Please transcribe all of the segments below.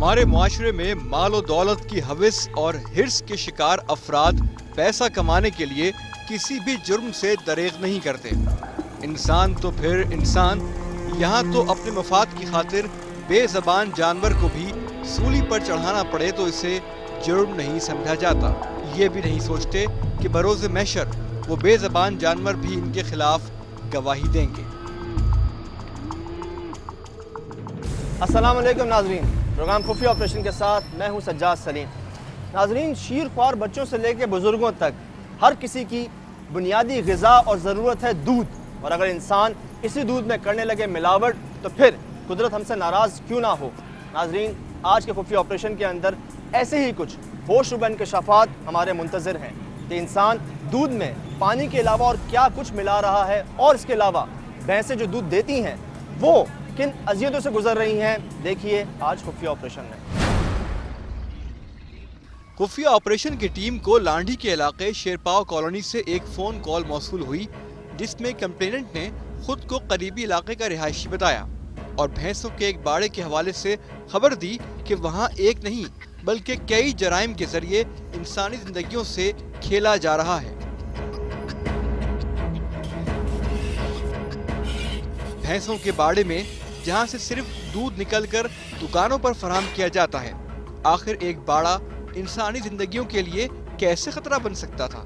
हमारे मुआशरे में मालो दौलत की हविस और हिर्स के शिकार अफराद पैसा कमाने के लिए किसी भी जुर्म से दरेग नहीं करते। इंसान तो फिर इंसान, यहाँ तो अपने मफाद की खातिर बेज़बान जानवर को भी सूली पर चढ़ाना पड़े तो इसे जुर्म नहीं समझा जाता। ये भी नहीं सोचते कि बरोज़े महशर वो बेज़बान जानवर भी इनके खिलाफ गवाही देंगे। अस्सलाम वालेकुम नाजरीन, प्रोग्राम खुफिया ऑपरेशन के साथ मैं हूं सज्जाद सलीम। नाजरीन, शीर ख्वार बच्चों से लेकर बुजुर्गों तक हर किसी की बुनियादी ग़िज़ा और ज़रूरत है दूध, और अगर इंसान इसी दूध में करने लगे मिलावट तो फिर कुदरत हमसे नाराज़ क्यों ना हो। नाजरीन, आज के खुफिया ऑपरेशन के अंदर ऐसे ही कुछ होशरुबा इंकशाफात हमारे मुंतज़िर हैं कि इंसान दूध में पानी के अलावा और क्या कुछ मिला रहा है, और इसके अलावा भैंसें जो दूध देती हैं वो किन अज़ियतों से गुजर रही हैं। देखिए आज खुफिया ऑपरेशन में। खुफिया ऑपरेशन की टीम को लांडी के इलाके शेरपाव कॉलोनी से एक फ़ोन कॉल मौसूल हुई जिसमें कंप्लेनेंट ने खुद को करीबी इलाके का रिहायशी बताया और भैंसों के एक बाड़े के हवाले से खबर दी कि वहां एक नहीं बल्कि कई जराइम के जरिए इंसानी जिंदगियों से खेला जा रहा है। भैंसों के बाड़े में जहां से सिर्फ दूध निकलकर दुकानों पर फराहम किया जाता है, आखिर एक बाड़ा इंसानी जिंदगियों के लिए कैसे खतरा बन सकता था?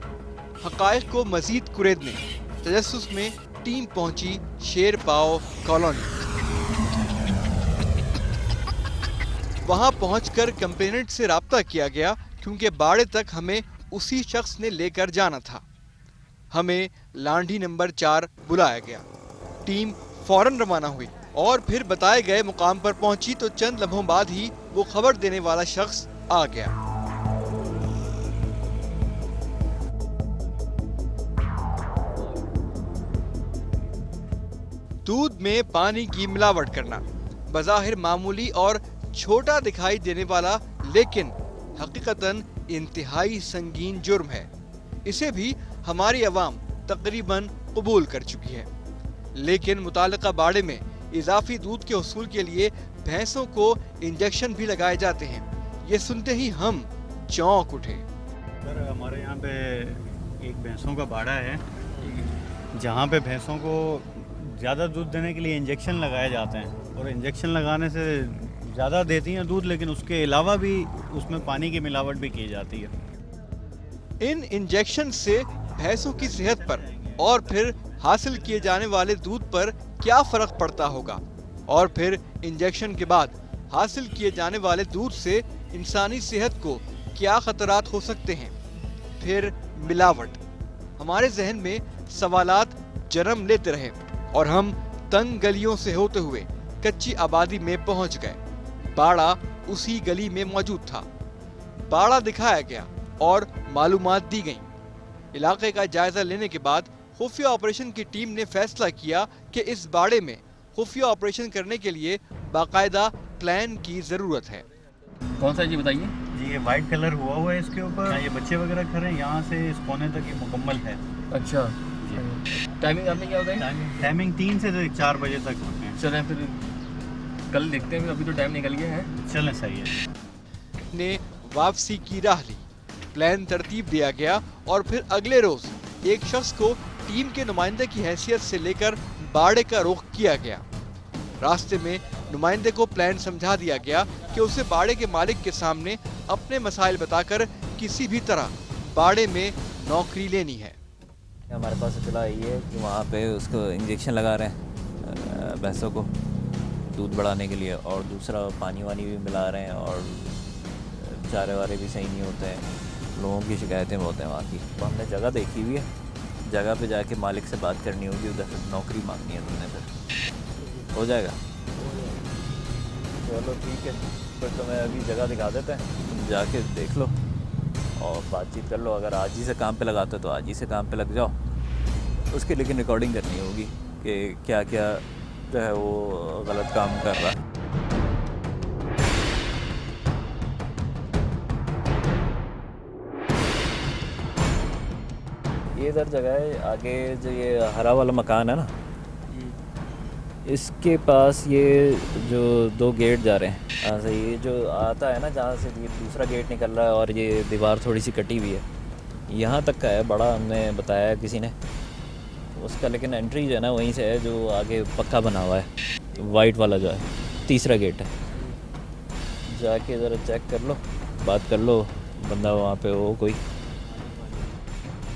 हकायक को मजीद कुरेदने तजस्सुस में टीम पहुंची शेरपाव कॉलोनी। वहां पहुंचकर कंप्लेनेंट से राब्ता किया गया क्योंकि बाड़े तक हमें उसी शख्स ने लेकर जाना था। हमें लांडी नंबर 4 बुलाया गया। टीम फौरन रवाना हुई और फिर बताए गए मुकाम पर पहुंची तो चंद लम्हों बाद ही वो खबर देने वाला शख्स आ गया। दूध में पानी की मिलावट करना बज़ाहिर मामूली और छोटा दिखाई देने वाला, लेकिन हकीकतन इंतहाई संगीन जुर्म है। इसे भी हमारी अवाम तकरीबन कबूल कर चुकी है, लेकिन मुतालिका बाड़े में इजाफी दूध के हुसूल के लिए भैंसों को इंजेक्शन भी लगाए जाते हैं। ये सुनते ही हम चौंक उठे। सर, हमारे यहाँ पे एक भैंसों का बाड़ा है जहाँ पे भैंसों को ज़्यादा दूध देने के लिए इंजेक्शन लगाए जाते हैं, और इंजेक्शन लगाने से ज़्यादा देती हैं दूध, लेकिन उसके अलावा भी उसमें पानी की मिलावट भी की जाती है। इन इंजेक्शन से भैंसों की सेहत पर और फिर हासिल किए जाने वाले दूध पर क्या फर्क पड़ता होगा, और फिर इंजेक्शन के बाद हासिल किए जाने वाले दूध से इंसानी सेहत को क्या खतरात हो सकते हैं। फिर मिलावट। हमारे जहन में सवालात जन्म लेते रहे और हम तंग गलियों से होते हुए कच्ची आबादी में पहुंच गए। बाड़ा उसी गली में मौजूद था। बाड़ा दिखाया गया और मालूमात दी गई। इलाके का जायजा लेने के बाद खुफिया ऑपरेशन की टीम ने फैसला किया कि इस बाड़े में खुफिया ऑपरेशन करने के लिए बाकायदा प्लान की जरूरत है। कौन सा जी बताइए? जी, ये वाइट कलर हुआ है इसके ऊपर, ये बच्चे वगैरह खड़े हैं, यहाँ से इस कोने तक ये मुकम्मल है। अच्छा, टाइमिंग आपने क्या बताई? टाइमिंग 3 से 4 बजे तक है। चलें फिर कल देखते हैं, अभी तो टाइम निकल गया है। चलें, सही है। ने वापसी की राह ली, प्लान तरतीब दिया गया और फिर अगले रोज एक शख्स को टीम के नुमाइंदे की हैसियत से लेकर बाड़े का रुख किया गया। रास्ते में नुमाइंदे को प्लान समझा दिया गया कि उसे बाड़े के मालिक के सामने अपने मसाइल बताकर किसी भी तरह बाड़े में नौकरी लेनी है। हमारे पास इत्तला आई है कि वहाँ पे उसको इंजेक्शन लगा रहे हैं भैंसों को दूध बढ़ाने के लिए, और दूसरा पानी वानी भी मिला रहे हैं, और चारे वारे भी सही नहीं होते हैं। लोगों की शिकायतें बहुत हैं वहाँ की। तो हमने जगह देखी हुई है, जगह पे जाके मालिक से बात करनी होगी, उधर नौकरी मांगनी है तुमने, फिर हो जाएगा। चलो ठीक है, फिर तुम्हें अभी जगह दिखा देते हैं, तुम जाके देख लो और बातचीत कर लो। अगर आज ही से काम पे लगाते हो तो आज ही से काम पे लग जाओ। उसकी लेकिन रिकॉर्डिंग करनी होगी कि क्या क्या जो है वो गलत काम कर रहा है। ये इधर जगह है, आगे जो ये हरा वाला मकान है ना, इसके पास ये जो 2 गेट जा रहे हैं, ऐसे ये जो आता है ना जहाँ से ये दूसरा गेट निकल रहा है और ये दीवार थोड़ी सी कटी हुई है, यहाँ तक का है बड़ा, हमने बताया किसी ने उसका, लेकिन एंट्री जो है ना वहीं से है जो आगे पक्का बना हुआ है, वाइट वाला जो है तीसरा गेट है। जाके ज़रा चेक कर लो, बात कर लो, बंदा वहाँ पे हो कोई।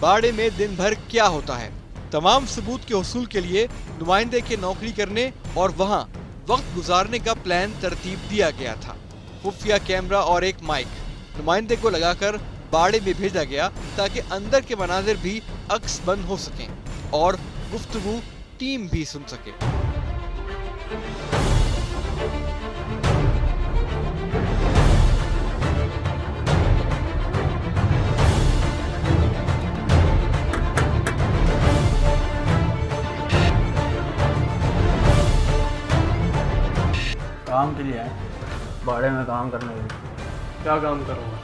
बाड़े में दिन भर क्या होता है, तमाम सबूत के हुसूल के लिए नुमाइंदे के नौकरी करने और वहाँ वक्त गुजारने का प्लान तरतीब दिया गया था। खुफिया कैमरा और एक माइक नुमाइंदे को लगाकर बाड़े में भेजा गया ताकि अंदर के मनाजिर भी अक्स बंद हो सकें और गुफ्तगू टीम भी सुन सके। काम के लिए आए, बाड़े में काम करने के लिए। क्या काम करूँगा?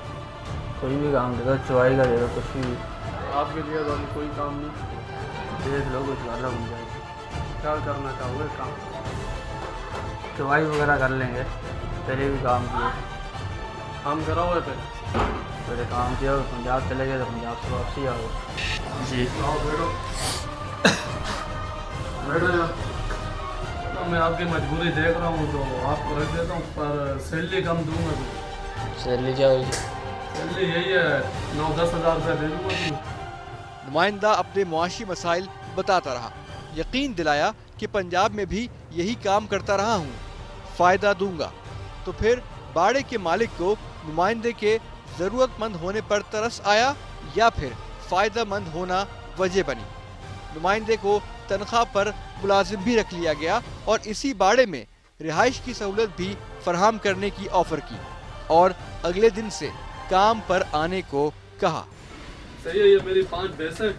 कोई भी काम दे दो, चुवाई का दे दो, कुछ भी आपके लिए तो अभी कोई काम नहीं। देख लो, कुछ वाला बन जाए। क्या करना चाहोगे काम? चुवाई वगैरह कर लेंगे, पहले भी काम किए। काम कराओगे पहले? पहले काम किया, पंजाब चले गए तो पंजाब से वापसी आ गए। जी आओ बैठो। बैठो यार। तो मैं आपकी मजबूरी देख रहा हूँ तो आपको रख देता हूँ, पर सैलरी कम दूंगा तो। सैलरी क्या हुई? सैलरी यही है, 9-10 हज़ार रुपये दे दूँगा तुम्हें। नुमाइंदा अपने मुआशी मसाइल बताता रहा, यकीन दिलाया कि पंजाब में भी यही काम करता रहा हूँ, फ़ायदा दूंगा। तो फिर बाड़े के मालिक को नुमाइंदे के ज़रूरतमंद होने पर तरस आया या फिर फ़ायदेमंद होना वजह बनी। नुमाइंदे को तनख्वाह पर मुलाजिम भी रख लिया गया और इसी बाड़े में रिहाइश की सहूलत भी फराहम करने की ऑफ़र की और अगले दिन से काम पर आने को कहा। सही है, ये मेरी 5 भैंसें,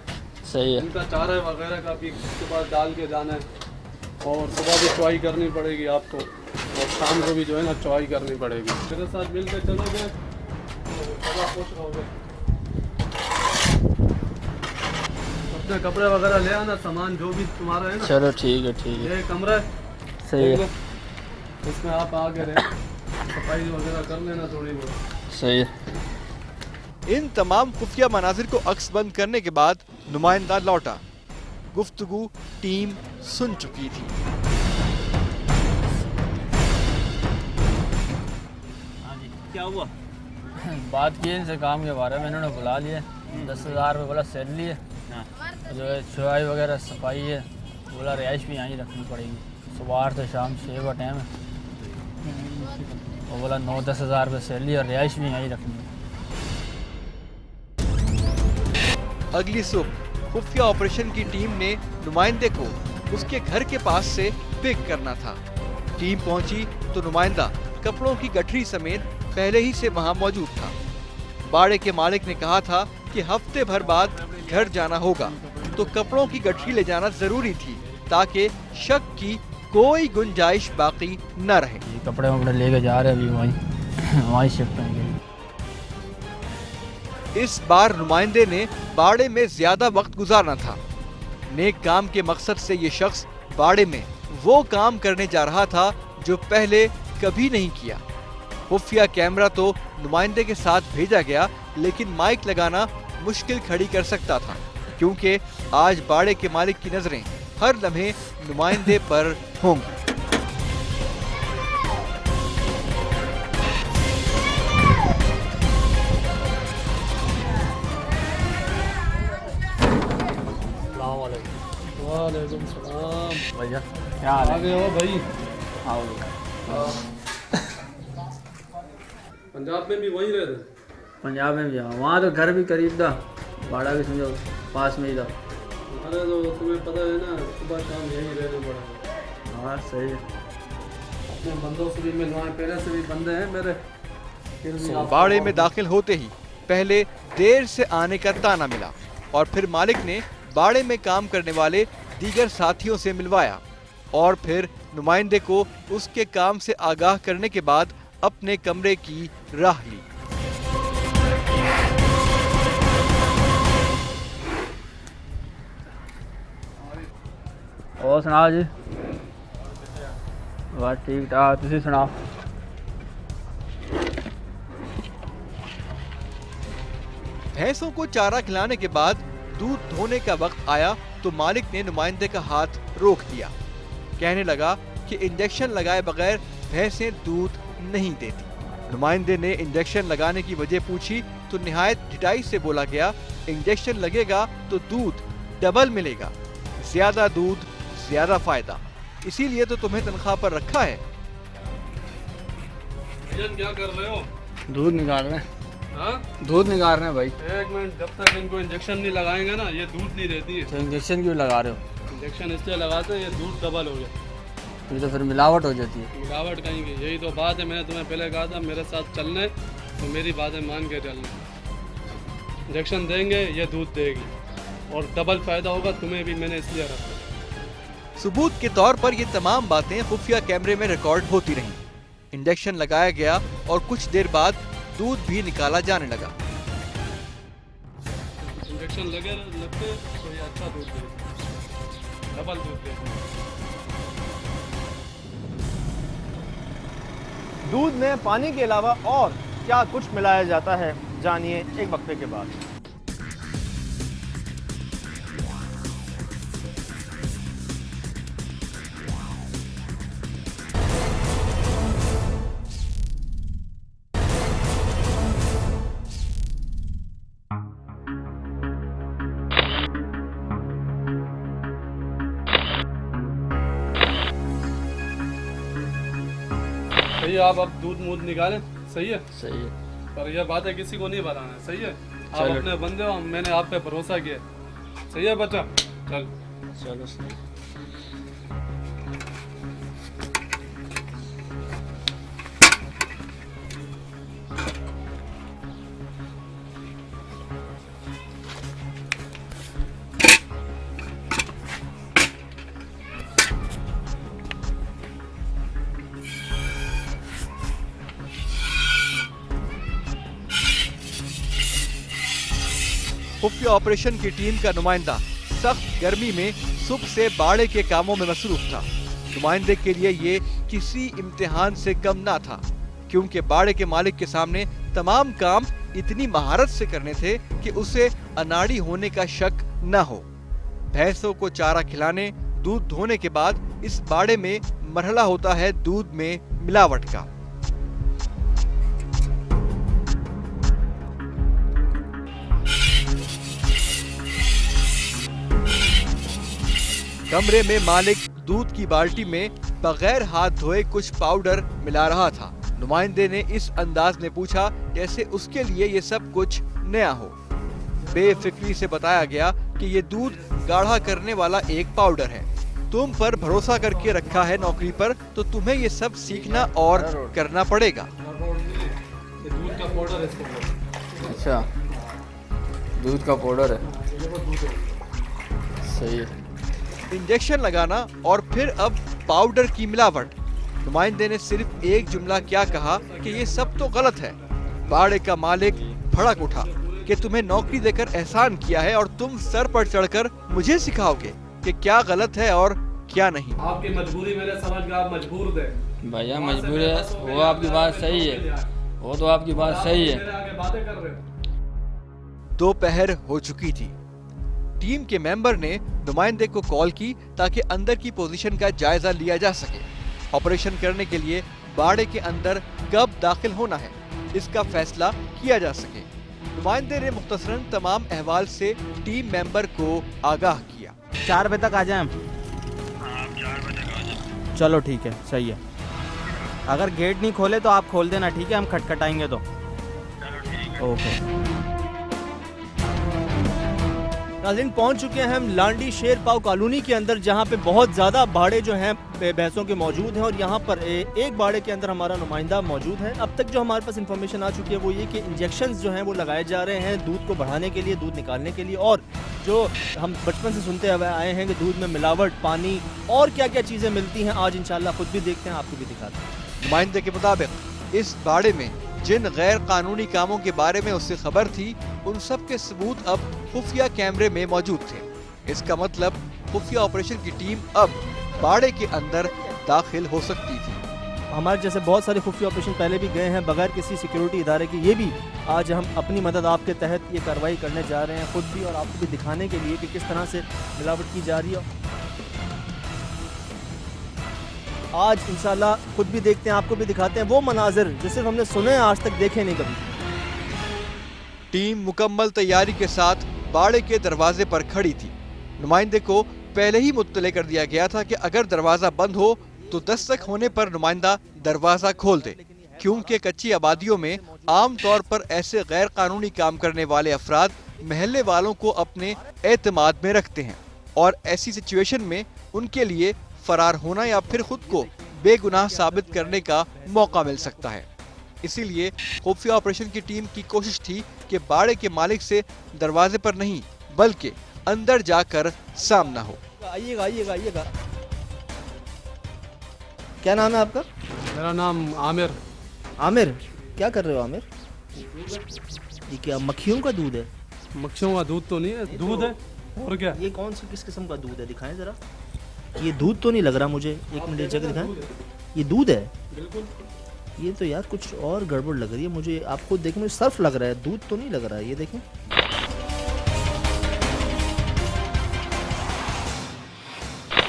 सही है। इनका चारा वगैरह का भी सुबह डाल के जाना है और सुबह भी चुवाई करनी पड़ेगी आपको और शाम को भी जो है ना चुवाई करनी पड़ेगी। मेरे साथ मिलकर चलोगे तो बड़ा खुश रहोगे। अपने कपड़े वगैरह ले आना, सामान जो भी तुम्हारा है ना। चलो ठीक है, ठीक है। ये कमरा है, सही देख है, लो, इसमें आप आके रहे, सफाई वगैरह कर लेना थोड़ी बहुत। सही है। इन तमाम खुफिया मनाजिर को अक्स बंद करने के बाद नुमाइंदा लौटा। गुफ्तगू टीम सुन चुकी थी। हाँ जी, क्या हुआ? बात की इनसे काम के बारे में, इन्होंने बुला लिया। 10,000 रुपये बोला सैलरी है, जो है चुवाई वगैरह सफाई है, बोला रिहाइश भी यहीं रखनी पड़ेगी। सुबह 8 से शाम 6 का टाइम है, वो बोला 9-10 हज़ार रुपये सैलरी और रिहाइश भी यहीं रखनी है। अगली सुबह खुफिया ऑपरेशन की टीम ने नुमाइंदे को उसके घर के पास से पिक करना था। टीम पहुंची तो नुमाइंदा कपड़ों की गठरी समेत पहले ही से वहां मौजूद था। बाड़े के मालिक ने कहा था कि हफ्ते भर बाद घर जाना होगा, तो कपड़ों की गठरी ले जाना जरूरी थी ताकि शक की कोई गुंजाइश बाकी न रहे। ये कपड़े वपड़े लेके जा रहे हैं अभी वहीं शिफ्ट होंगे। इस बार नुमाइंदे ने बाड़े में ज्यादा वक्त गुजारना था। नेक काम के मकसद से ये शख्स बाड़े में वो काम करने जा रहा था जो पहले कभी नहीं किया। खुफिया कैमरा तो नुमाइंदे के साथ भेजा गया, लेकिन माइक लगाना मुश्किल खड़ी कर सकता था, क्योंकि आज बाड़े के मालिक की नजरें हर लम्हे नुमाइंदे पर होंगी। वालेकुम सलाम। भैया क्या हाल आ है? गए हो भाई? आओ। पंजाब में भी वहीं रहते? पंजाब में भी जाओ, वहाँ तो घर भी करीब था, भाड़ा भी समझो पास में ही था। अरे तो तुम्हें पता है ना, सुबह शाम यहीं रहने पड़ेगा। हाँ सही है। अपने बंदों से भी मिलवाए, पहले से भी बंदे हैं मेरे, फिर भी आपको बाड़े में दाखिल होते ही पहले देर से आने का ताना मिला और फिर मालिक ने बाड़े में काम करने वाले दीगर साथियों से मिलवाया और फिर नुमाइंदे को उसके काम से आगाह करने के बाद अपने कमरे की राह ली। और सुनाओ जी? बस ठीक ठाक, तुसी सुनाओ? भैंसों को चारा खिलाने के बाद दूध धोने का वक्त आया तो मालिक ने नुमाइंदे का हाथ रोक दिया। कहने लगा कि इंजेक्शन लगाए बगैर भैंसें दूध नहीं देती। नुमाइंदे ने इंजेक्शन लगाने की वजह पूछी तो निहायत ढिठाई से बोला गया, इंजेक्शन लगेगा तो दूध डबल मिलेगा, ज्यादा दूध ज्यादा फायदा, इसीलिए तो तुम्हें तनख्वाह पर रखा है। क्या कर रहे हो? दूध निकाल रहे हैं। हाँ? दूध निकाल रहे हैं भाई। एक मिनट, जब तक इनको इंजेक्शन नहीं लगाएंगे ना ये दूध नहीं देती है। तो इंजेक्शन क्यों लगा रहे हो? इंजेक्शन इसलिए लगाते हैं ये दूध डबल हो जाए। ये तो फिर मिलावट हो जाती है। मिलावट कहीं की, यही तो बात है। मैंने तुम्हें पहले कहा था मेरे साथ चलने तो मेरी बातें मान के चलना। इंजेक्शन देंगे ये दूध देगी और डबल फायदा होगा तुम्हें भी, मैंने इसलिए रखा। सबूत के तौर पर ये तमाम बातें खुफिया कैमरे में रिकॉर्ड होती रहीं। इंजेक्शन लगाया गया और कुछ देर बाद दूध भी निकाला जाने लगा। इंजेक्शन लगते तो ये अच्छा दूध देगी, डबल दूध देगी। दूध में पानी के अलावा और क्या कुछ मिलाया जाता है, जानिए एक वक्फे के बाद। सही है, आप अब दूध मूध निकालें। सही है, सही है। पर यह बात है किसी को नहीं बताना। सही है, आप चलो। अपने बंदे हो, मैंने आप पे भरोसा किया। सही है बच्चा, चल। चलो सही। खुफिया ऑपरेशन की टीम का नुमाइंदा सख्त गर्मी में सुबह से बाड़े के कामों में मसरूफ था। नुमाइंदे के लिए ये किसी इम्तिहान से कम ना था, क्योंकि बाड़े के मालिक के सामने तमाम काम इतनी महारत से करने थे कि उसे अनाड़ी होने का शक न हो। भैंसों को चारा खिलाने, दूध धोने के बाद इस बाड़े में मरहला होता है दूध में मिलावट का। कमरे में मालिक दूध की बाल्टी में बगैर हाथ धोए कुछ पाउडर मिला रहा था। नुमाइंदे ने इस अंदाज में पूछा जैसे उसके लिए ये सब कुछ नया हो। बेफिक्री से बताया गया कि ये दूध गाढ़ा करने वाला एक पाउडर है। तुम पर भरोसा करके रखा है नौकरी पर, तो तुम्हें ये सब सीखना और करना पड़ेगा। ये दूध का पाउडर है इसको बोलो। अच्छा, दूध का पाउडर है। सही है। इंजेक्शन लगाना और फिर अब पाउडर की मिलावट। नुमाइंदे ने सिर्फ एक जुमला क्या कहा कि ये सब तो गलत है। बाड़े का मालिक भड़क उठा कि तुम्हें नौकरी देकर एहसान किया है और तुम सर पर चढ़कर मुझे सिखाओगे कि क्या गलत है और क्या नहीं। आपकी मजबूरी मैंने समझ गया, आप मजबूर थे भैया मजबूर है, वो आपकी बात सही है, वो तो आपकी बात सही है। मेरे आगे बातें कर रहे हो। दोपहर हो चुकी थी। टीम के मेंबर ने नुमाइंदे को कॉल की ताकि अंदर की पोजीशन का जायजा लिया जा सके। ऑपरेशन करने के लिए बाड़े के अंदर कब दाखिल होना है, इसका फैसला किया जा सके। नुमाइंदे ने मुख्तसरन तमाम अहवाल से टीम मेंबर को आगाह किया। 4 बजे तक आ जाएं हम। चलो ठीक है, सही है। अगर गेट नहीं खोले तो आप खोल देना, ठीक है? हम खटखटाएंगे तो। ओके। नाज़रीन, पहुंच चुके हैं हम लांडी शेरपाव कॉलोनी के अंदर, जहां पे बहुत ज़्यादा बाड़े जो हैं भैंसों के मौजूद हैं और यहां पर एक बाड़े के अंदर हमारा नुमाइंदा मौजूद है। अब तक जो हमारे पास इंफॉर्मेशन आ चुकी है वो ये कि इंजेक्शंस जो हैं वो लगाए जा रहे हैं दूध को बढ़ाने के लिए, दूध निकालने के लिए, और जो हम बचपन से सुनते हुए आए हैं कि दूध में मिलावट, पानी और क्या क्या चीज़ें मिलती हैं, आज इंशाल्लाह खुद भी देखते हैं, आपको भी दिखाते हैं। नुमाइंदे के मुताबिक इस बाड़े में जिन गैर कानूनी कामों के बारे में उससे खबर थी, उन सब के सबूत अब खुफिया कैमरे में मौजूद थे। इसका मतलब खुफिया ऑपरेशन की टीम अब बाड़े के अंदर दाखिल हो सकती थी। हमारे जैसे बहुत सारे खुफिया ऑपरेशन पहले भी गए हैं बगैर किसी सिक्योरिटी इदारे की, ये भी आज हम अपनी मदद आपके तहत ये कार्रवाई करने जा रहे हैं, खुद भी और आपको भी दिखाने के लिए कि किस तरह से मिलावट की जा रही है। आज इंशाल्लाह खुद भी देखते हैं, आपको भी दिखाते हैं वो मनाजिर जो सिर्फ हमने सुने हैं, आज तक देखे नहीं कभी। टीम मुकम्मल तैयारी के साथ बाड़े के दरवाजे पर खड़ी थी। नुमाइंदे को पहले ही मुत्तले कर दिया गया था कि अगर दरवाजा बंद हो तो दस्तक होने पर नुमाइंदा दरवाजा खोल दे, क्योंकि कच्ची आबादियों में आम तौर पर ऐसे गैर कानूनी काम करने वाले अफराद महल्ले वालों को अपने एतमाद में रखते हैं और ऐसी सिचुएशन में उनके लिए फरार होना या फिर खुद को बेगुनाह साबित करने का मौका मिल सकता है। इसीलिए खुफिया ऑपरेशन की टीम की कोशिश थी कि बाड़े के मालिक से दरवाजे पर नहीं बल्कि अंदर जाकर सामना हो। आइएगा आइएगा आइएगा। क्या नाम है आपका? मेरा नाम आमिर। आमिर, क्या कर रहे हो आमिर? ये क्या मक्खियों का दूध है? मक्खियों का दूध तो नहीं है, दूध है और क्या? ये कौन सी किस किस्म का दूध है, दिखाएं जरा। ये दूध तो नहीं लग रहा मुझे, एक मिनट जगह दिखाएं। ये दूध है? बिल्कुल। ये तो यार कुछ और गड़बड़ लग रही है मुझे, आप खुद देखें, मुझे सर्फ लग रहा है, दूध तो नहीं लग रहा है। ये देखें,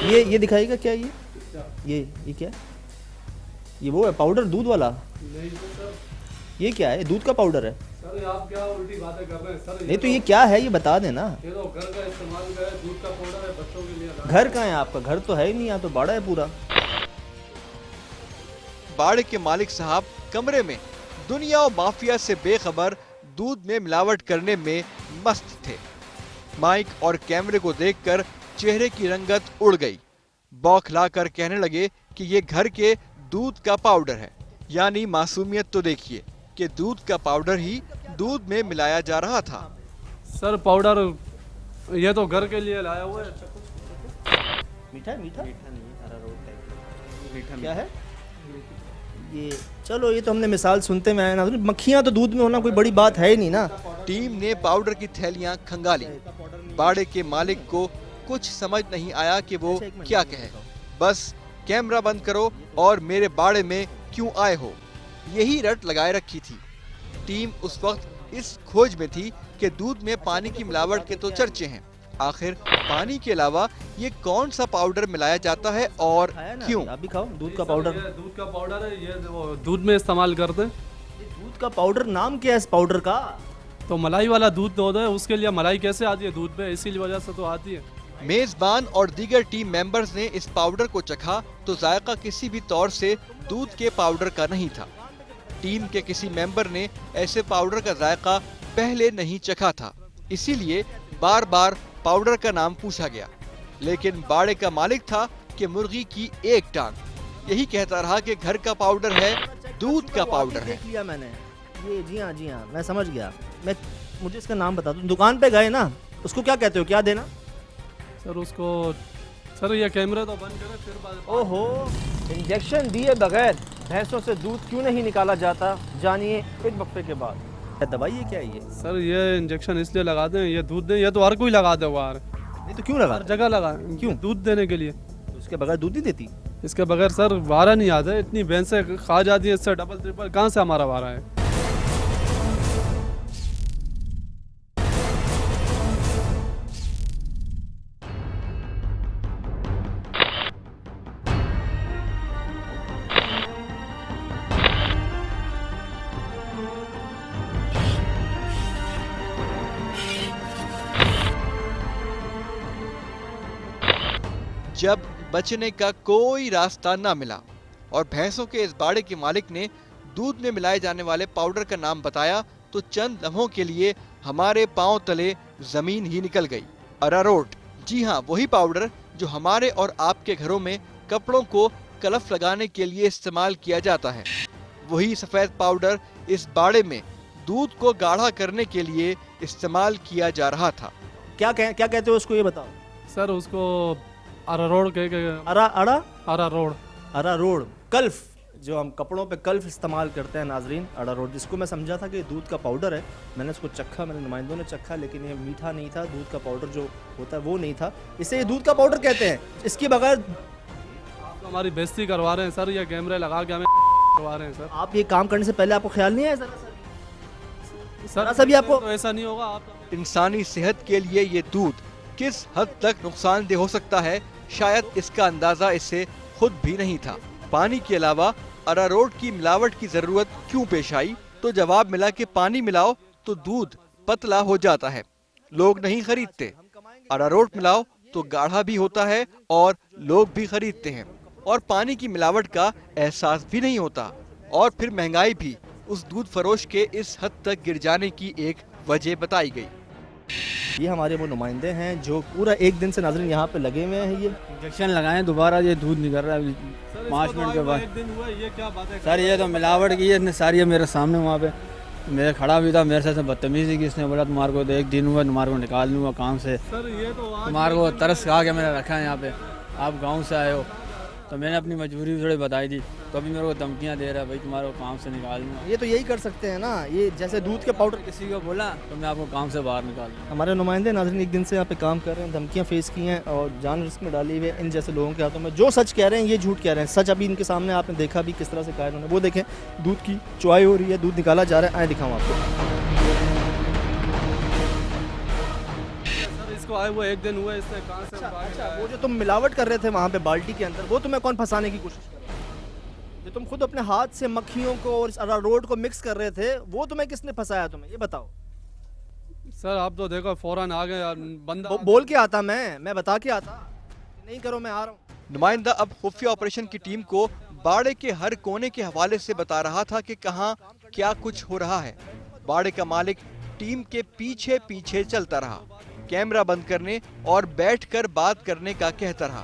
ये दिखाइएगा क्या ये क्या है? ये वो है पाउडर दूध वाला? नहीं तो सर। ये क्या है? दूध का पाउडर है? सर आप क्या उल्टी बातें कर रहे हैं सर? नहीं तो ये क्या है, ये बता देना। ये तो घर का इस्तेमाल का है, दूध का पाउडर है बच्चों के लिए। घर कहाँ है आपका? घर तो है ही नहीं, यहाँ तो बाड़ा है पूरा। बाड़े के मालिक साहब कमरे में दुनिया और माफिया से बेखबर दूध में मिलावट करने में मस्त थे। माइक और कैमरे को देखकर चेहरे की रंगत उड़ गई। बौखला कर कहने लगे कि ये घर के दूध का पाउडर है। यानी मासूमियत तो देखिए कि दूध का पाउडर ही दूध में मिलाया जा रहा था। सर पाउडर ये तो घर के लिए लाया हुआ है। मीठा मीठा मीठा क्या है ये? चलो ये तो हमने मिसाल सुनते में आए ना, मक्खियां तो दूध में होना कोई बड़ी बात है ही नहीं ना। टीम ने पाउडर की थैलियां खंगाली। बाड़े के मालिक को कुछ समझ नहीं आया कि वो क्या कहे। बस कैमरा बंद करो और मेरे बाड़े में क्यों आए हो, यही रट लगाए रखी थी। टीम उस वक्त इस खोज में थी कि दूध में पानी की मिलावट के तो चर्चे हैं, आखिर पानी के अलावा ये कौन सा पाउडर मिलाया जाता है और क्यों? आप भी खाओ दूध का पाउडर। दूध का पाउडर है, ये वो दूध में इस्तेमाल करते हैं। दूध का पाउडर, नाम क्या है इस पाउडर का? तो मलाई वाला दूध होता है, उसके लिए मलाई कैसे आती है दूध में, इसी वजह से तो आती है। मेजबान और दीगर टीम मेंबर्स ने इस पाउडर को चखा तो जायका किसी भी तौर से दूध के पाउडर का नहीं था। टीम के किसी मेंबर ने ऐसे पाउडर का जायका पहले नहीं चखा था, इसीलिए बार बार पाउडर का नाम पूछा गया। लेकिन बाड़े का मालिक था कि मुर्गी की एक टांग, यही कहता रहा कि घर का पाउडर है, दूध का पाउडर है। देख लिया मैंने ये। जी हाँ मैं समझ गया। मुझे इसका नाम बता दो। दुकान पे गए ना, उसको क्या कहते हो, क्या देना? सर उसको, सर ये कैमरा तो बंद करें फिर बात। ओहो, इंजेक्शन दिए बगैर भैंसों से दूध क्यों नहीं निकाला जाता, जानिए एक वक्फे के बाद। दवाई है क्या ये? सर ये इंजेक्शन इसलिए लगाते हैं, ये दूध दे, ये तो हर कोई लगा दे यार। नहीं तो क्यों लगा? हर जगह लगा। क्यों? दूध देने के लिए। तो उसके बगैर दूध नहीं देती? इसके बगैर सर वारा नहीं आता है, इतनी भैंसें खा जाती है, इससे डबल ट्रिपल कहाँ से हमारा वारा है। जब बचने का कोई रास्ता ना मिला और भैंसों के इस बाड़े के मालिक ने दूध में मिलाए जाने वाले पाउडर का नाम बताया तो चंद लम्हों के लिए हमारे पांव तले जमीन ही निकल गई। अरारोट, जी हाँ, वही पाउडर जो हमारे और आपके घरों में कपड़ों को कलफ लगाने के लिए इस्तेमाल किया जाता है। वही सफेद पाउडर इस बाड़े में दूध को गाढ़ा करने के लिए इस्तेमाल किया जा रहा था। क्या कहते हो उसको, ये बताओ। सर उसको अरारोट कह के। अरारोट कल्फ, जो हम कपड़ों पे कल्फ इस्तेमाल करते हैं नाजरीन, अरारोट, जिसको मैं समझा था कि दूध का पाउडर है। मैंने उसको चखा, मेरे नुमाइंदों ने चखा, लेकिन ये मीठा नहीं था। दूध का पाउडर जो होता है वो नहीं था, इसे ये दूध का पाउडर कहते हैं। इसके बगैर हमारी बेइज्जती करवा रहे हैं सर, ये कैमरे लगा के हमें करवा रहे हैं सर। आप ये काम करने से पहले आपको ख्याल नहीं आया जरा सा भी? जरा सा भी आपको तो ऐसा नहीं होगा आप इंसानी सेहत के लिए ये दूध किस हद तक नुकसानदेह हो सकता है, शायद इसका अंदाजा इससे खुद भी नहीं था। पानी के अलावा अरारोट की मिलावट की जरूरत क्यों पेश आई, तो जवाब मिला कि पानी मिलाओ तो दूध पतला हो जाता है, लोग नहीं खरीदते। अरारोट मिलाओ तो गाढ़ा भी होता है और लोग भी खरीदते हैं, और पानी की मिलावट का एहसास भी नहीं होता। और फिर महंगाई भी उस दूध फरोश के इस हद तक गिर जाने की एक वजह बताई गई। ये हमारे वो नुमाइंदे हैं जो पूरा एक दिन से नाज़रीन यहाँ पे लगे हुए हैं। ये इंजेक्शन लगाएं, दोबारा ये दूध निकल रहा है 5 मिनट के बाद। एक दिन हुआ, ये क्या बात है सर ये तो मिलावट की है इसने सारी, है मेरे सामने वहाँ पे मेरे खड़ा भी था, मेरे साथ बदतमीजी की। इसने बोला तुम्हारे को तो एक दिन हुआ, तुम्हारे को निकाल लूँगा काम से, सर? ये तो आज तुम्हारे को तरस खा के मैंने रखा है यहाँ पे, आप गांव से आए हो। तो मैंने अपनी मजबूरी थोड़ी बताई थी, तो अभी मेरे को धमकियाँ दे रहा है भाई तुम्हारे को काम से निकाल लूँगा। ये तो यही कर सकते हैं ना, ये जैसे दूध के पाउडर। किसी को बोला तो मैं आपको काम से बाहर निकाल दूँगा। हमारे नुमाइंदे नाज़रीन एक दिन से यहाँ पे काम कर रहे हैं, धमकियाँ फेस की हैं और जान रिस्क में डाली हुई है इन जैसे लोगों के हाथों में। जो सच कह रहे हैं ये झूठ कह रहे हैं। सच अभी इनके सामने आपने देखा भी किस तरह से कहा इन्होंने। वो देखें दूध की चुआई हो रही है, दूध निकाला जा रहा है। आए दिखाऊँ आपको। सर इसको आए हुए एक दिन हुआ, इससे कहाँ से भाग अच्छा, गया है? वो जो तुम मिलावट कर रहे थे वहाँ पे बाल्टी के अंदर, वो तुम्हें कौन फंसाने की कोशिश कर रहा है? जो तुम खुद अपने हाथ से मक्खियों को और अरारोट को मिक्स कर रहे थे, वो तुम्हें किसने फंसाया? तुम्हें ये बताओ। सर आप तो देखो फौरन आ गए यार, बंदा बोल के आता मैं बता के आता, नहीं करो मैं आ रहा हूँ। नुमाइंदा अब खुफिया ऑपरेशन की टीम को बाड़े के हर कोने के हवाले से बता रहा था कि कहाँ क्या कुछ हो रहा है। बाड़े का मालिक टीम के पीछे पीछे चलता रहा, कैमरा बंद करने और बैठकर बात करने का कहता रहा।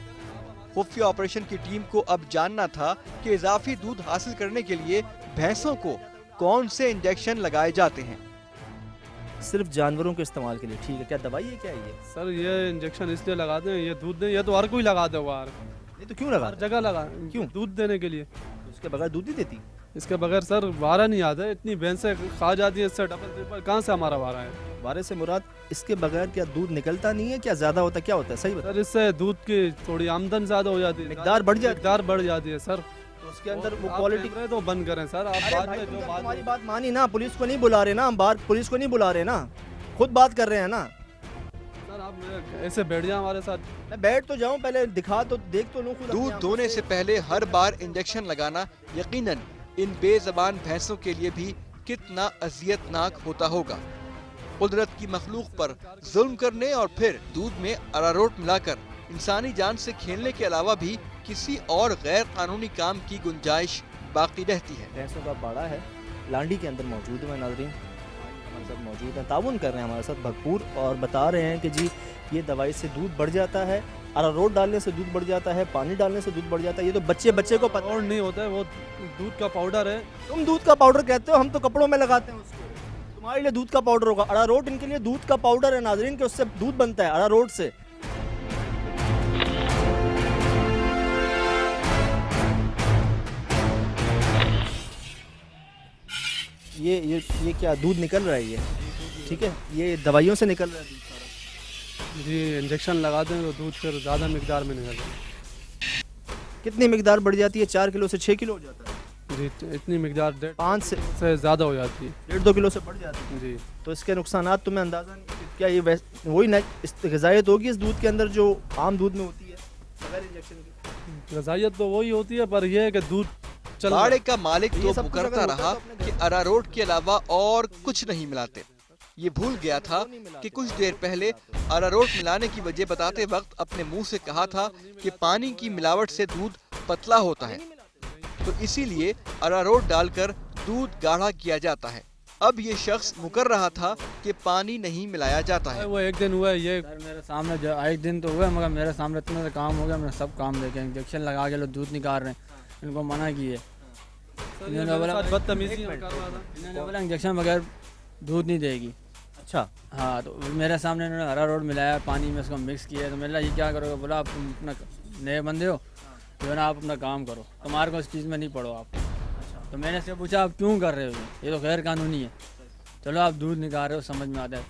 खुफिया ऑपरेशन की टीम को अब जानना था कि इजाफी दूध हासिल करने के लिए भैंसों को कौन से इंजेक्शन लगाए जाते हैं। सिर्फ जानवरों के इस्तेमाल के लिए, ठीक है? क्या दवाई है, क्या है ये? सर ये इंजेक्शन इसलिए लगाते हैं, ये दूध नहीं, ये तो हर कोई लगाते हो यार, ये तो क्यों लगा? हर जगह लगा। क्यों? दूध देने के लिए। उसके बगैर दूध नहीं देती? इसके बगैर सर वारा नहीं आता है, इतनी भैंसें खा जाती है, इससे डबल ट्रिपल कहाँ से हमारा वारा है? बारे से मुराद इसके बगैर क्या दूध निकलता नहीं है? क्या ज्यादा होता है, क्या होता है, सही बता। सर इससे दूध की थोड़ी आमदन ज्यादा हो जाती है, मिकदार बढ़ जाती है। मिकदार बढ़ जाती है सर। तो उसके अंदर वो आप क्वालिटी। कैमरे तो बंद करें सर, आप अरे बाद भाई, में तुम जो तो बात हमारी बात मानी ना, पुलिस को नहीं बुला रहे ना हम, बाहर पुलिस को नहीं बुला रहे ना, खुद बात कर रहे हैं ना। सर आप ऐसे बैठ जाए हमारे साथ। मैं बैठ तो जाऊं, पहले दिखा तो देख तो लूं खुद अपनी दूध आंखों दोने से पहले हर बार इंजेक्शन लगाना यकीनन इन बेजबान भैंसों के लिए भी कितना अजियतनाक होता होगा। कुदरत की मखलूक पर जुल्म करने और फिर दूध में अरारोट मिलाकर इंसानी जान से खेलने के अलावा भी किसी और गैर कानूनी काम की गुंजाइश बाकी रहती है। भैंसों का बाड़ा है, लांडी के अंदर मौजूद है नाज़रीन, हमारे साथ मौजूद हैं, ताउन कर रहे हैं हमारे साथ भरपूर, और बता रहे हैं कि जी ये दवाई से दूध बढ़ जाता है, अरारोट डालने से दूध बढ़ जाता है, पानी डालने से दूध बढ़ जाता है। ये तो बच्चे को पता। और नहीं होता है, वो दूध का पाउडर है। तुम दूध का पाउडर कहते हो, हम तो कपड़ों में लगाते हैं उसको। तुम्हारे लिए दूध का पाउडर होगा, अरारोट इनके लिए दूध का पाउडर है नाज़रीन, कि उससे दूध बनता है अरारोट से। ये क्या दूध निकल रहा है ये, ठीक है? ये दवाइयों से निकल रहा है दूध सारा। जी इंजेक्शन लगाते हैं तो दूध फिर ज़्यादा मिकदार में निकलता है। कितनी मिकदार बढ़ जाती है? 4 किलो से 6 किलो हो जाता है जी, इतनी मिकदार 5 से ज़्यादा हो जाती है। 1.5-2 किलो से बढ़ जाती है। जी तो इसके नुकसानात तुम्हें अंदाज़ा नहीं? क्या ये वही ग़िज़ायत होगी इस दूध के अंदर जो आम दूध में होती है बगैर इंजेक्शन की? गज़ायत तो वही होती है, पर यह है कि दूध चल बाड़े का मालिक ये तो सब कुछ मुकरता अगर होता रहा तो अपने कि अरारोट के अलावा और कुछ नहीं मिलाते। ये भूल गया था कि कुछ देर पहले अरारोट मिलाने की वजह बताते वक्त अपने मुंह से कहा था कि पानी की मिलावट से दूध पतला होता है, तो इसीलिए अरारोट डालकर दूध गाढ़ा किया जाता है। अब ये शख्स मुकर रहा था कि पानी नहीं मिलाया जाता है। वो एक दिन हुआ है, ये सर मेरे सामने जो एक दिन तो हुआ है, मगर मेरे सामने इतना सा काम हो गया, मैंने सब काम देखे, इंजेक्शन लगा के लोग दूध निकाल रहे हैं, इनको मना किए। इन्होंने बोला बदतमीजी कर रहा था। इन्होंने बोला इंजेक्शन बगैर दूध नहीं देगी। अच्छा, हाँ, तो मेरे सामने इन्होंने अरारोट मिलाया, पानी में उसको मिक्स किया, तो मैंने ये क्या करोगे? बोला आप अपना नए बंदे हो जो है ना, आप अपना काम करो, तुम्हारे को इस चीज़ में नहीं पड़ो आप। तो मैंने इससे पूछा आप क्यों कर रहे हो, ये तो गैर कानूनी है। चलो आप दूध निकाल रहे हो, समझ में आता है।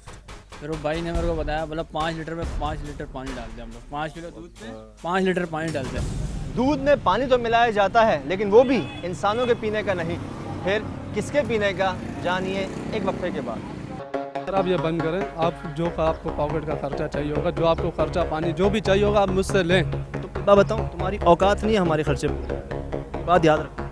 फिर वो भाई ने मेरे को बताया, बोला 5 लीटर में 5 लीटर पानी डालते हैं हम लोग, 5 किलो दूध में 5 लीटर पानी डालते हैं। दूध में पानी तो मिलाया जाता है, लेकिन वो भी इंसानों के पीने का नहीं। फिर किसके पीने का, जानिए एक वक्फे के बाद। सर आप ये बंद करें, आप जो का आपको पॉकेट का खर्चा चाहिए होगा, जो आपको खर्चा पानी जो भी चाहिए होगा आप मुझसे लें। तो मैं बताऊँ, तुम्हारी औकात नहीं है हमारे खर्चे पूरे, बात याद रखो।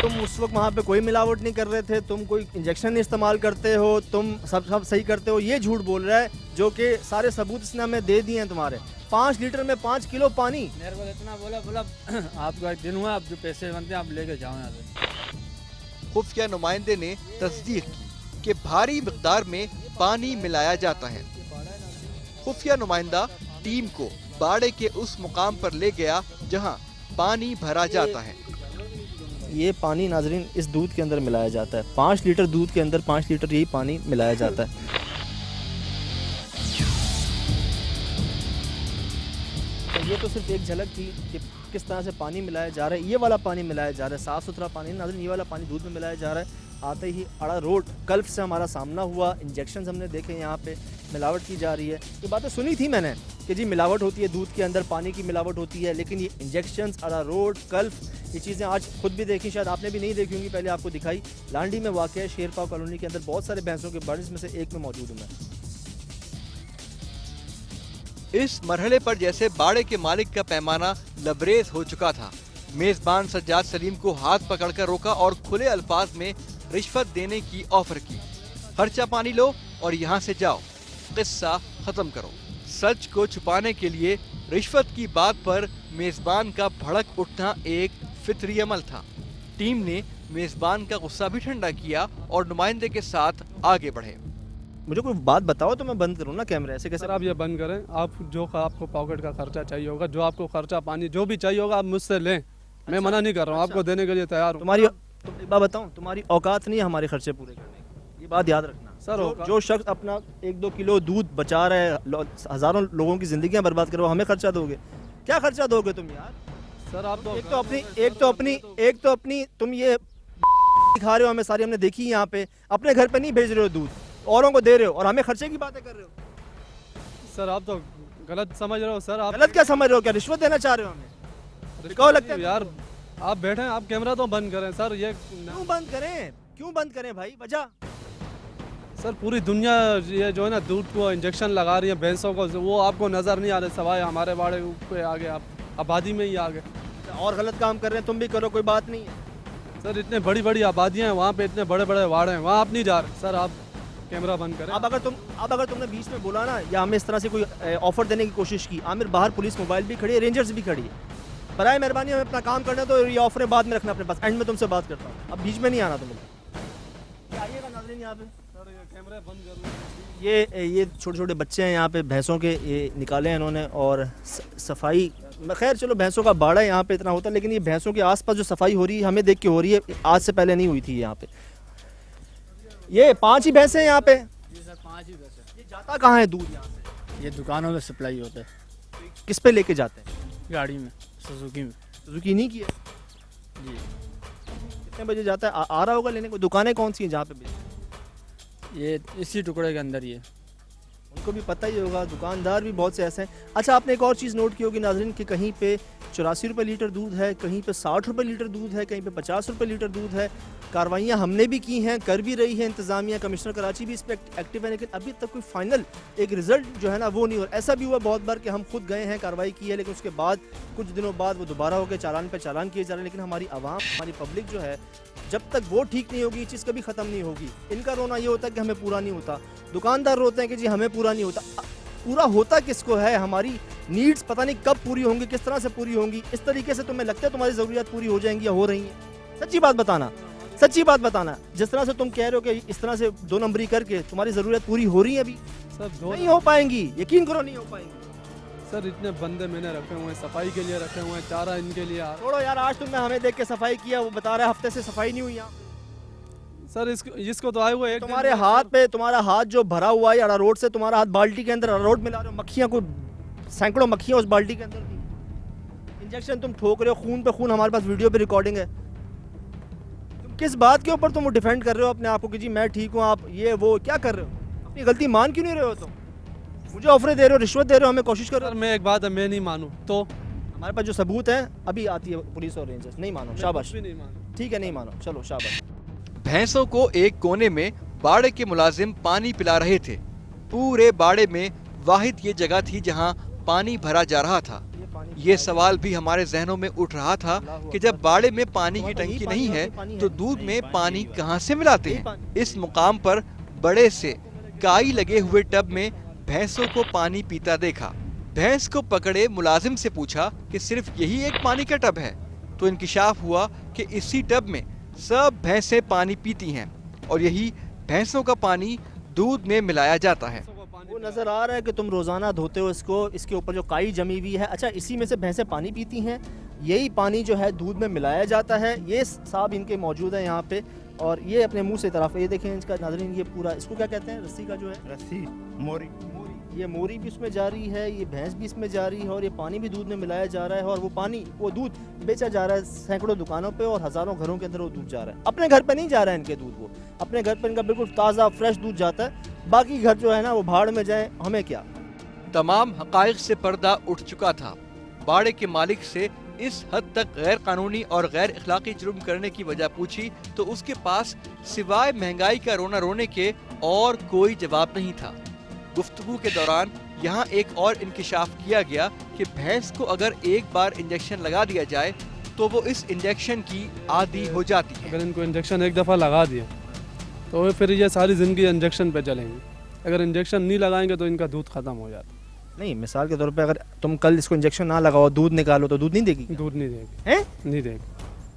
तुम उस वक्त वहाँ पे कोई मिलावट नहीं कर रहे थे, तुम कोई इंजेक्शन नहीं इस्तेमाल करते हो, तुम सब सही करते हो, ये झूठ बोल रहा है, जो कि सारे सबूत इसने हमें दे दिए हैं तुम्हारे। 5 लीटर में 5 किलो पानी। मेरे को इतना बोला आपका एक दिन हुआ, आप जो पैसे बनते हैं आप लेके जाओ यहाँ से। खुफिया नुमाइंदे ने तस्दीक की कि भारी मिकदार में पानी मिलाया जाता है। खुफिया नुमाइंदा टीम को बाड़े के उस मुकाम पर ले गया जहां पानी भरा जाता है। ये पानी नाजरीन इस दूध के अंदर मिलाया जाता है। 5 लीटर दूध के अंदर 5 लीटर यही पानी मिलाया जाता है। तो ये तो सिर्फ एक झलक थी कि किस तरह से पानी मिलाया जा रहा है। ये वाला पानी मिलाया जा रहा है, साफ़ सुथरा पानी नाजरीन, ये वाला पानी दूध में मिलाया जा रहा है। आते ही अड़ा रोड कल्फ से हमारा सामना हुआ, इंजेक्शन हमने देखे, यहाँ पे मिलावट की जा रही है। ये बातें सुनी थी मैंने कि जी मिलावट होती है दूध के अंदर, पानी की मिलावट होती है, लेकिन ये इंजेक्शंस, अड़ा रोड, कल्फ, ये चीज़ें आज खुद भी देखी, शायद आपने भी नहीं देखी होंगी, पहले आपको दिखाई। लांडी में वाक़ है, शेरपाव कॉलोनी के अंदर बहुत सारे भैंसों के बाड़े, इसमें से एक में मौजूद हूँ मैं। इस मरहले पर जैसे बाड़े के मालिक का पैमाना लबरेज हो चुका था। मेजबान सज्जाद सलीम को हाथ पकड़कर रोका और खुले अल्फाज में रिश्वत देने की ऑफर की। खर्चा पानी लो और यहाँ से जाओ, किस्सा खत्म करो। सच को छुपाने के लिए रिश्वत की बात पर मेजबान का भड़क उठना एक फितरी अमल था। टीम ने मेजबान का गुस्सा भी ठंडा किया और नुमाइंदे के साथ आगे बढ़े। मुझे कोई बात बताओ तो मैं बंद करूँ ना कैमरा, ऐसे कैसे? सर आप ये बंद करें, आप जो का आपको पॉकेट का खर्चा चाहिए होगा, जो आपको खर्चा पानी जो भी चाहिए होगा आप मुझसे लें। मैं मना नहीं कर रहा हूँ, आपको देने के लिए तैयार हूँ। तुम्हारी एक बात बताऊँ, तुम्हारी औकात नहीं है हमारे खर्चे पूरे करने की, ये बात याद रखना। सर जो शख्स अपना 1-2 किलो दूध बचा रहा है, हज़ारों लोगों की ज़िंदगियाँ बर्बाद करो, हमें खर्चा दोगे? क्या खर्चा दोगे तुम यार? सर आप तो एक तो अपनी तुम ये खा रहे हो, हमें सारी हमने देखी यहाँ पे, अपने घर पे नहीं भेज रहे हो दूध, औरों को दे रहे हो और हमें खर्चे की बातें कर रहे हो। सर आप तो गलत समझ रहे हो। सर आप गलत क्या समझ रहे हो? क्या रिश्वत देना चाह रहे हो हमें? कहो लगता है यार आप बैठे हैं, आप कैमरा तो बंद करें। सर ये क्यों बंद करें? क्यों बंद करें भाई, वजह? सर पूरी दुनिया ये जो है ना दूध को इंजेक्शन लगा रही है भैंसों को, वो आपको नज़र नहीं आ रहे, सवाए हमारे बाड़े पे आ गए, आप आबादी में ही आ गए। और गलत काम कर रहे हैं, तुम भी करो, कोई बात नहीं है। सर इतने बड़ी बड़ी आबादियाँ हैं वहाँ पे, इतने बड़े बड़े वाड़े हैं, वहाँ आप नहीं जा रहे। सर आप कैमरा बंद करें। अब अगर तुमने बीच में बोला ना या हमें इस तरह से कोई ऑफर देने की कोशिश की, आमिर बाहर पुलिस मोबाइल भी खड़ी है, रेंजर्स भी खड़ी है, बराए मेहरबानी हमें अपना काम करना, तो ये ऑफरें बाद में रखना अपने पास, एंड में तुमसे बात करता हूँ, अब बीच में नहीं आना तुम लोग। आइएगा नाज़रीन यहाँ पे। कैमरा बंद करो। ये छोटे छोटे बच्चे हैं यहाँ पे, भैंसों के ये निकाले हैं इन्होंने, और सफाई, खैर चलो भैंसों का बाड़ा है यहाँ पे इतना होता है, लेकिन ये भैंसों के आसपास जो सफाई हो रही है हमें देख के हो रही है, आज से पहले नहीं हुई थी यहाँ पे। ये 5 ही भैंसे हैं यहाँ पे? जी सर 5 ही पैसे। ये जाता कहाँ है दूध यहाँ से? ये दुकानों में सप्लाई होता है। किस पे लेके जाते हैं? गाड़ी में, सुजुकी में। सुजुकी नहीं की है जी। कितने बजे जाता है? आ रहा होगा लेने को। दुकानें कौन सी हैं जहाँ पे बेचते हैं? ये इसी टुकड़े के अंदर ही है। उनको भी पता ही होगा, दुकानदार भी बहुत से ऐसे हैं। अच्छा आपने एक और चीज़ नोट की होगी नाज़रीन कि कहीं पे 84 रुपये लीटर दूध है, कहीं पे 60 रुपये लीटर दूध है, कहीं पे 50 रुपये लीटर दूध है। कार्रवाइयाँ हमने भी की हैं, कर भी रही है इंतज़ामिया, कमिश्नर कराची भी इस पर एक्टिव है, लेकिन अभी तक कोई फाइनल एक रिज़ल्ट जो है ना वो नहीं हो रहा। ऐसा भी हुआ बहुत बार कि हम खुद गए हैं, कार्रवाई की है, लेकिन उसके बाद कुछ दिनों बाद वो दोबारा हो गए, चालान पे चालान किए जा रहे हैं। लेकिन हमारी आवाम, हमारी पब्लिक जो है, जब तक वो ठीक नहीं होगी ये चीज़ कभी ख़त्म नहीं होगी। इनका रोना ये होता है कि हमें पूरा नहीं होता, दुकानदार रोते हैं कि जी हमें पूरा नहीं होता। पूरा होता किसको है? हमारी नीड्स पता नहीं कब पूरी होंगी, किस तरह से पूरी होंगी। इस तरीके से तुम्हें लगता है तुम्हारी ज़रूरियात पूरी हो जाएंगी या हो रही हैं? सच्ची बात बताना, सच्ची बात बताना। जिस तरह से तुम कह रहे हो कि इस तरह से 2 नंबरी करके तुम्हारी ज़रूरियात पूरी हो रही है, अभी सर नहीं हो पाएंगी, यकीन करो नहीं हो पाएंगी। सर इतने बंदे मैंने रखे हुए हैं, सफाई के लिए रखे हुए हैं, चारा इनके लिए छोड़ो यार, आज तुमने हमें देख के सफाई किया, वो बता रहा है हफ्ते से सफाई नहीं हुई यहाँ। सर इसको तो आए हुए एक दिन तुम्हारे में- हाथ पे, तुम्हारा हाथ जो भरा हुआ है अरारोट से, तुम्हारा हाथ बाल्टी के अंदर अरारोट मिला रहे हो, मक्खियाँ को सैकड़ों मक्खियाँ उस बाल्टी के अंदर थी। इंजेक्शन तुम ठोक रहे हो, खून पे खून, हमारे पास वीडियो पे रिकॉर्डिंग है। तुम किस बात के ऊपर तुम डिफेंड कर रहे हो अपने आप को कि जी मैं ठीक हूँ, आप ये वो क्या कर रहे हो? अपनी गलती मान क्यों नहीं रहे हो तुम? मुझे ऑफर दे रहे हो, रिश्वत दे रहे हो, हमें कोशिश कर रहे सर हो। मैं एक बात है, मैं नहीं मानूँ तो हमारे पास जो सबूत है, अभी आती है पुलिस और रेंजर्स, नहीं मानो, शाबाश, भी नहीं मानूँ। ठीक है नहीं मानो, चलो शाबाश। भैंसों को एक कोने में बाड़े के मुलाजिम पानी पिला रहे थे। पूरे बाड़े में वाहिद ये जगह थी जहां पानी भरा जा रहा था। ये सवाल भी हमारे जहनों में उठ रहा था कि जब बाड़े में पानी की टंकी नहीं है तो दूध में पानी कहां से मिलाते हैं। इस मुकाम पर बड़े से काई लगे हुए टब में भैंसों को पानी पीता देखा। भैंस को पकड़े मुलाजिम से पूछा कि सिर्फ यही एक पानी का टब है, तो इंकिशाफ हुआ कि इसी टब में सब भैंसें पानी पीती हैं और यही भैंसों का पानी दूध में मिलाया जाता है। वो नज़र आ रहा है कि तुम रोज़ाना धोते हो इसको, इसके ऊपर जो काई जमी हुई है। अच्छा, इसी में से भैंसें पानी पीती हैं, यही पानी जो है दूध में मिलाया जाता है। ये साहब इनके मौजूद है यहाँ पे और ये अपने मुंह से तरफ, ये देखें इसका नाज़रीन, ये पूरा इसको क्या कहते हैं, रस्सी का जो है, रस्सी मोरी ये मोरी भी इसमें जा रही है, ये भैंस भी इसमें जा रही है और ये पानी भी दूध में मिलाया जा रहा है और वो पानी, वो दूध बेचा जा रहा है सैकड़ों दुकानों पे और हज़ारों घरों के अंदर वो दूध जा रहा है। अपने घर पे नहीं जा रहा है इनके दूध, वो अपने घर पे इनका बिल्कुल ताज़ा फ्रेश दूध जाता है। बाकी घर जो है ना वो भाड़ में जाए, हमें क्या। तमाम हकाइक से पर्दा उठ चुका था। बाड़े के मालिक से इस हद तक गैर कानूनी और गैर इखलाकी जुर्म करने की वजह पूछी तो उसके पास सिवाय महंगाई का रोना रोने के और कोई जवाब नहीं था। गुफ्तगू के दौरान यहाँ एक और इंकिशाफ किया गया कि भैंस को अगर एक बार इंजेक्शन लगा दिया जाए तो वो इस इंजेक्शन की आदी हो जाती है। अगर इनको इंजेक्शन एक दफ़ा लगा दिया तो फिर ये सारी ज़िंदगी इंजेक्शन पे चलेंगे। अगर इंजेक्शन नहीं लगाएंगे तो इनका दूध ख़त्म हो जाता नहीं, मिसाल के तौर पे अगर तुम कल इसको इंजेक्शन ना लगाओ, दूध निकालो तो दूध नहीं देगी है, दूध नहीं देगी, हैं? नहीं देगी,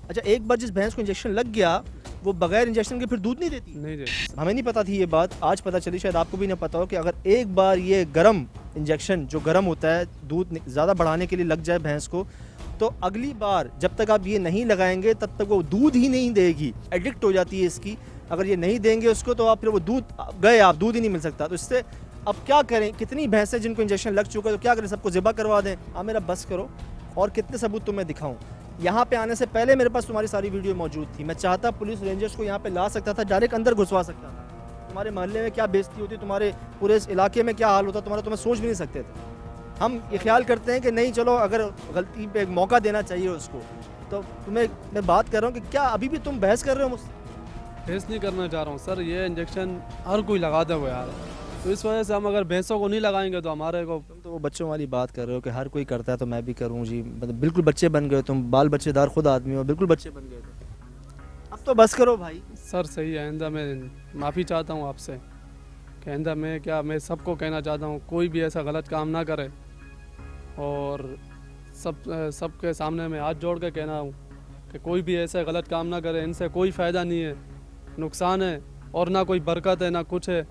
अच्छा, एक बार जिस भैंस को इंजेक्शन लग गया वो बगैर इंजेक्शन के फिर दूध नहीं देती? नहीं देगी। हमें नहीं पता थी ये बात, आज पता चली, शायद आपको भी नहीं पता हो कि अगर एक बार ये गर्म इंजेक्शन जो गर्म होता है दूध ज़्यादा बढ़ाने के लिए लग जाए भैंस को, तो अगली बार जब तक आप ये नहीं लगाएंगे तब तक वो दूध ही नहीं देगी, एडिक्ट हो जाती है इसकी। अगर ये नहीं देंगे उसको तो आप फिर वो दूध गए, आप दूध ही नहीं मिल सकता। तो इससे अब क्या करें, कितनी भैंसें जिनको इंजेक्शन लग चुका है तो क्या करें, सबको ज़िबा करवा दें? आप मेरा बस करो, और कितने सबूत तुम्हें दिखाऊं। यहाँ पे आने से पहले मेरे पास तुम्हारी सारी वीडियो मौजूद थी। मैं चाहता पुलिस रेंजर्स को यहाँ पे ला सकता था, डायरेक्ट अंदर घुसवा सकता था। तुम्हारे मोहल्ले में क्या बेइज्जती होती, तुम्हारे पूरे इस इलाके में क्या हाल होता तुम्हारा, तुम्हें सोच भी नहीं सकते थे। हम ये ख्याल करते हैं कि नहीं, चलो अगर गलती पे एक मौका देना चाहिए उसको। तो तुम्हें मैं बात कर रहा हूँ कि क्या अभी भी तुम बहस कर रहे हो मुझसे? फेस नहीं करना चाह रहा हूँ सर, ये इंजेक्शन हर कोई लगाता हुआ यार, तो इस वजह से हम अगर भैंसों को नहीं लगाएंगे तो हमारे को। तुम तो वो बच्चों वाली बात कर रहे हो कि हर कोई करता है तो मैं भी करूँ जी, मतलब बिल्कुल बच्चे बन गए तुम, बाल बच्चेदार खुद आदमी हो, बिल्कुल बच्चे बन गए तुम। अब तो बस करो भाई। सर सही है, आइंदा मैं माफ़ी चाहता हूँ आपसे कि आइंदा मैं सबको कहना चाहता हूँ कोई भी ऐसा गलत काम ना करे, और सबके सामने मैं हाथ जोड़ के कहना हूँ कि कोई भी ऐसा गलत काम ना करे। इनसे कोई फ़ायदा नहीं है, नुकसान है, और ना कोई बरकत है ना कुछ है।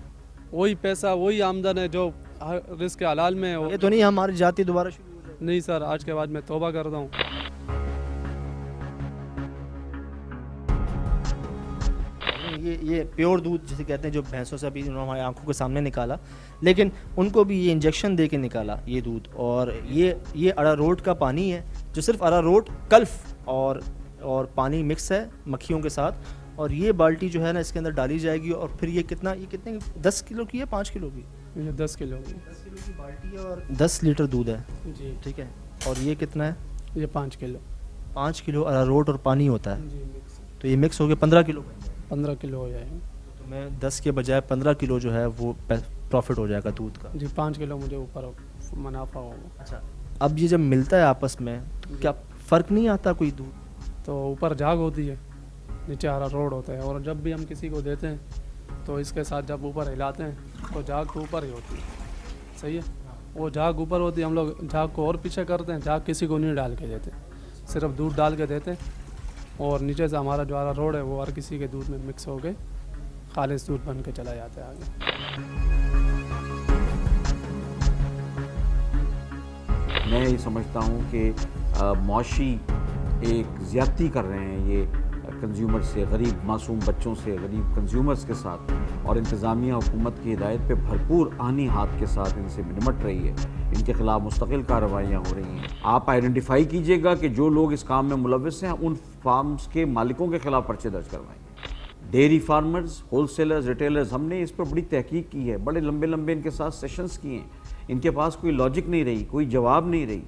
वही पैसा वही आमदन है जो रिस्क हलाल में है। ये तो नहीं हमारी जाति दोबारा शुरू हो जाए? नहीं सर, आज के बाद मैं तौबा करता हूँ। ये प्योर दूध जिसे कहते हैं, जो भैंसों से अभी उन्होंने हमारी आंखों के सामने निकाला, लेकिन उनको भी ये इंजेक्शन दे के निकाला ये दूध। और ये अरारोट का पानी है, जो सिर्फ अरारोट, कल्फ और पानी मिक्स है मक्खियों के साथ। और ये बाल्टी जो है ना इसके अंदर डाली जाएगी और फिर ये कितने 10 किलो की है, 5 किलो की? ये 10 किलो की। 10 किलो की बाल्टी है और 10 लीटर दूध है जी, ठीक है। और ये कितना है? ये 5 किलो। 5 किलो अरारोट और पानी होता है, जी मिक्स, तो ये मिक्स हो गया 15 किलो। 15 किलो हो जाएगा। तो मैं 10 के बजाय 15 किलो जो है वो प्रॉफिट हो जाएगा दूध का। जी 5 किलो मुझे ऊपर मुनाफा होगा। अच्छा, अब ये जब मिलता है आपस में तो क्या फ़र्क नहीं आता कोई दूध? तो ऊपर झाग होती है, नीचे हरा रोड होता है, और जब भी हम किसी को देते हैं तो इसके साथ जब ऊपर हिलाते हैं तो झाग तो ऊपर ही होती है, सही है। वो झाग ऊपर होती है, हम लोग झाग को और पीछे करते हैं, झाग किसी को नहीं डाल के देते, सिर्फ दूध डाल के देते हैं। और नीचे से हमारा जो हरा रोड है वो हर किसी के दूध में मिक्स हो गए खालिश दूध बन के चला जाता है आगे। मैं ये समझता हूँ कि मुआशी एक ज़्यादती कर रहे हैं ये कंज्यूमर से, गरीब मासूम बच्चों से, गरीब कंज्यूमर्स के साथ, और इंतज़ामिया हुकूमत की हिदायत पे भरपूर आनी हाथ के साथ इनसे निमट रही है। इनके ख़िलाफ़ मुस्तकिल कार्रवाइयाँ हो रही हैं। आप आइडेंटिफाई कीजिएगा कि जो लोग इस काम में मुलव्वस हैं, उन फार्म्स के मालिकों के ख़िलाफ़ पर्चे दर्ज करवाएंगे। डेयरी फार्मर्स, होलसेलर्स, रिटेलर्स, हमने इस पर बड़ी तहकीक की है, बड़े लंबे लंबे इनके साथ सेशंस किए हैं। इनके पास कोई लॉजिक नहीं रही, कोई जवाब नहीं रही,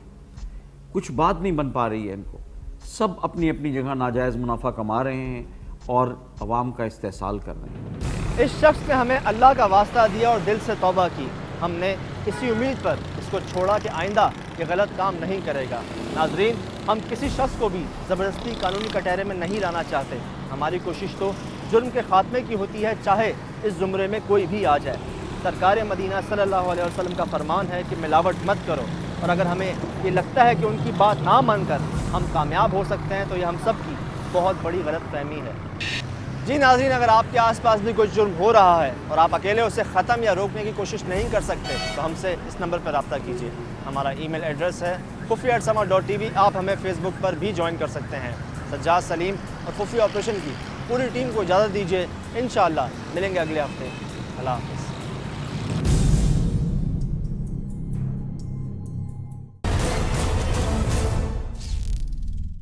कुछ बात नहीं बन पा रही है इनको। सब अपनी अपनी जगह नाजायज़ मुनाफा कमा रहे हैं और अवाम का इस्तेहसाल कर रहे हैं। इस शख्स ने हमें अल्लाह का वास्ता दिया और दिल से तौबा की। हमने इसी उम्मीद पर इसको छोड़ा कि आइंदा ये गलत काम नहीं करेगा। नाजरीन, हम किसी शख्स को भी ज़बरदस्ती कानूनी कटहरे में नहीं लाना चाहते। हमारी कोशिश तो जुर्म के खात्मे की होती है, चाहे इस ज़ुमरे में कोई भी आ जाए। सरकार मदीना सल्लल्लाहु अलैहि वसल्लम का फरमान है कि मिलावट मत करो, और अगर हमें ये लगता है कि उनकी बात ना मानकर हम कामयाब हो सकते हैं तो ये हम सब की बहुत बड़ी गलतफहमी है। जी नाज़रीन, अगर आपके आसपास भी कोई जुर्म हो रहा है और आप अकेले उसे ख़त्म या रोकने की कोशिश नहीं कर सकते तो हमसे इस नंबर पर रब्ता कीजिए। हमारा ईमेल एड्रेस है खुफी@sama.tv। आप हमें फ़ेसबुक पर भी ज्वाइन कर सकते हैं। सज्जाद सलीम और खुफी ऑपरेशन की पूरी टीम को इजाज़त दीजिए। इंशाअल्लाह मिलेंगे अगले हफ्ते। अल्लाह।